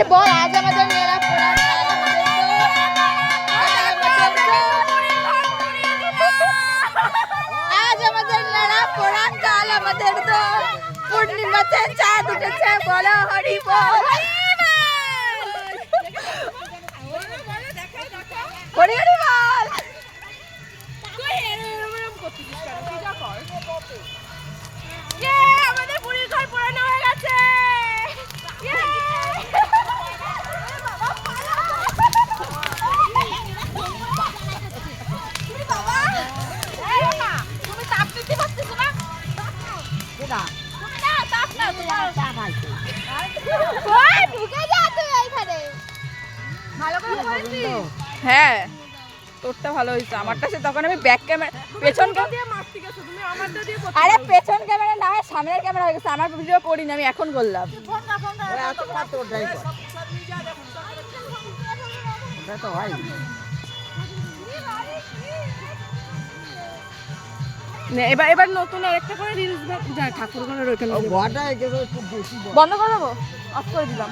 এ বল আজ আমাদের মেলা পোড়া আজ আমাদের মেলা পোড়া কাল আমাদের তো পূর্ণিমাতে চাঁদ উঠেছে বলো হরি বল হরি হরি বল আমাদের পুরীর ঘর পোড়ানো হয়ে গেছে তুমি তাপ দিতে পারতেছো না ঢুকে যা তুই এইখানে ভালো করে করেছিস হ্যাঁ তোরটা ভালো হয়েছে আমারটা সে তখন আমি ব্যাক ক্যামেরা পেছন দিয়ে মারতে গেছো তুমি আমারটা দিয়ে আরে পেছন ক্যামেরা না হয় সামনের ক্যামেরা হয়ে গেছে আমার ভিডিও করি না আমি এখন করলাম এবার এবার নতুন আরেকটা করে রিলস ঠাকুর ঘরের ওইখানে বন্ধ করে দেবো অফ করে দিলাম